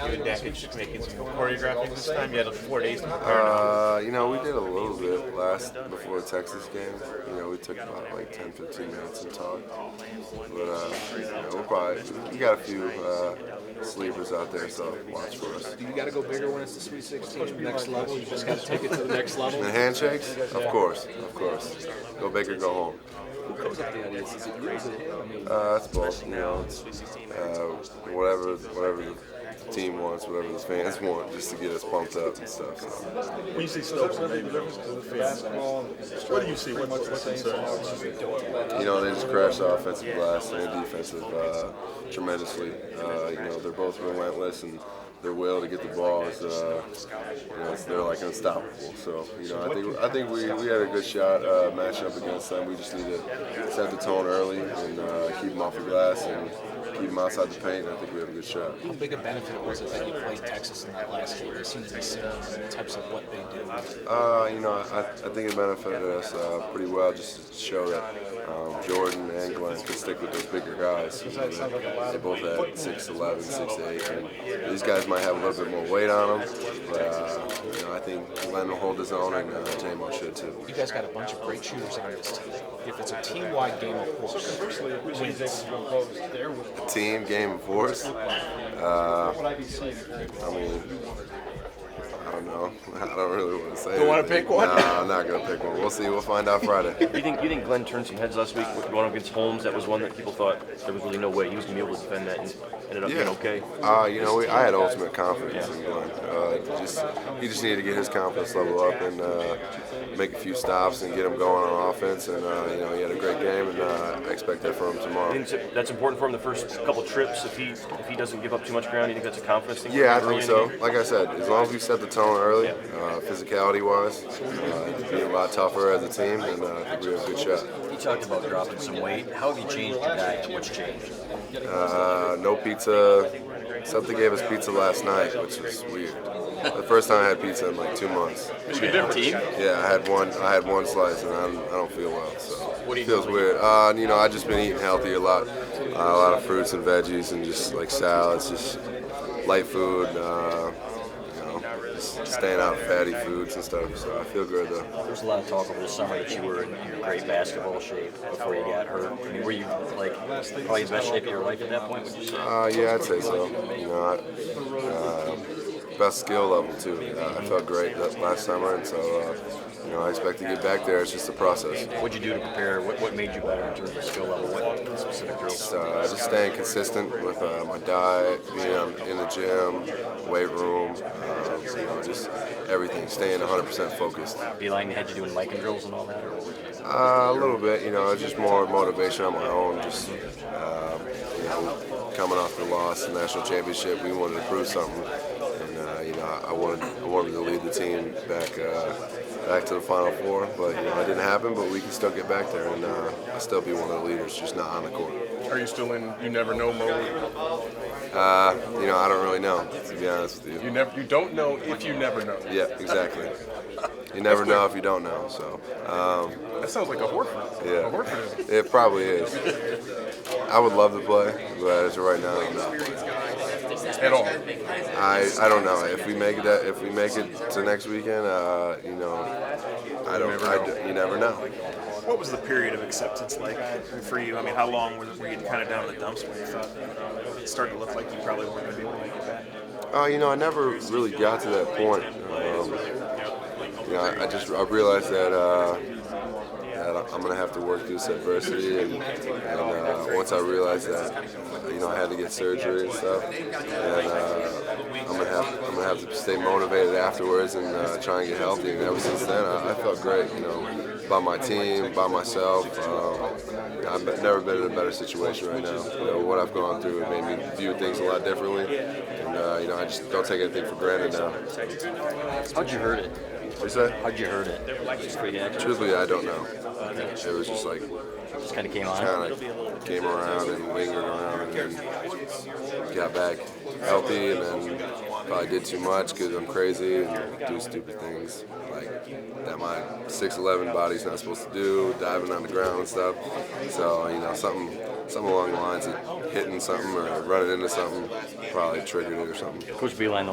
you and Dakich making some choreographing this time? You had 4 days to prepare. We did a little bit before the Texas game. We took about like 10, 15 minutes and talked. But we got a few sleepers out there, so watch for us. Do you got to go bigger when it's the Sweet 16, next level? You just got to take it to the next level? The handshakes? Of course. Go big or go home. Who comes up with the ideas? Is it you or is it him? It's both. It's whatever the team wants, whatever the fans want, just to get us pumped up and stuff. So. When you see Stokes, maybe what do you see? What's the concern? They just crash the offensive glass and defensive tremendously. They're both relentless, and their will to get the ball is, they're like unstoppable. So, I think we had a good shot matching up against them. We just need to set the tone early and keep them off the glass and keep them outside the paint. And I think we have a good shot. How big a benefit was it that you played Texas in that last game? It seems to be similar in the types of what they do. I think it benefited us pretty well just to show that Jordan and Glenn could stick with those bigger guys. They both had 6'11", 6'8", and these guys might have a little bit more weight on them, but I think Glenn will hold his own, and J-Mo should too. You guys got a bunch of great shooters on this team. If it's a team-wide game of force, team game of force. I don't know. I don't really want to say. Don't want to pick one? No, I'm not gonna pick one. We'll see. We'll find out Friday. You think Glenn turned some heads last week going up against Holmes? That was one that people thought there was really no way he was gonna be able to defend that, and ended up being okay. I had ultimate confidence in Glenn. He just needed to get his confidence level up and make a few stops and get him going on offense. And he had a great game, and I expect that from him tomorrow. You think that's important for him the first couple trips? If he doesn't give up too much ground, you think that's a confidence thing? Yeah, I think so. Like I said, as long as we set the tone early, physicality-wise, be a lot tougher as a team, and I think we have a good shot. You talked about dropping some weight. How have you changed your diet? What's changed? No pizza. Except they gave us pizza last night, which was weird. The first time I had pizza in like 2 months. Team? Yeah, I had one slice, and I don't feel well, so it feels weird. I've just been eating healthy a lot of fruits and veggies, and just like salads, just light food. Just staying out of fatty foods and stuff, so I feel good though. There's a lot of talk over the summer that you were in great basketball shape before you got hurt. I mean, were you probably the best shape of your life at that point, would you say? Yeah, I'd say so. Best skill level too. I felt great that last summer, and so I expect to get back there. It's just a process. What'd you do to prepare? What made you better in terms of skill level? What specific drills? Just staying consistent with my diet, being in the gym, weight room, just everything. Staying 100% focused. Beeline had you doing Lycan drills and all that? A little bit, just more motivation on my own. Just coming off the loss, the national championship, we wanted to prove something, and I wanted to lead the team back to the Final Four, but it didn't happen. But we can still get back there, and I'll still be one of the leaders, just not on the court. Are you still in you never know mode? I don't really know, to be honest with you. You don't know if you never know. Yeah, exactly. You never know if you don't know. So that sounds like a Horford. Yeah, a Horford. It probably is. I would love to play, but as of right now, no. At all. I don't know if we make it to next weekend. You never know. What was the period of acceptance like for you? I mean, how long were you kind of down in the dumps when you thought it started to look like you probably weren't going to be able to make it back? I never really got to that point. I realized that I'm going to have to work through this adversity, and once I realized that, I had to get surgery and stuff, and I'm gonna have to stay motivated afterwards and try and get healthy. And ever since then, I felt great, about my team, by myself. I've never been in a better situation right now. What I've gone through, it made me view things a lot differently, and I just don't take anything for granted now. How'd you hurt it? What'd you say? How'd you hurt it? Truthfully, I don't know. It was just like just kind of came on. Kind of came around and lingered around, and then got back healthy, and then probably did too much because I'm crazy and do stupid things like that my 6'11" body's not supposed to do, diving on the ground and stuff. So something something along the lines of hitting something or running into something probably triggered it or something. Coach Beeline,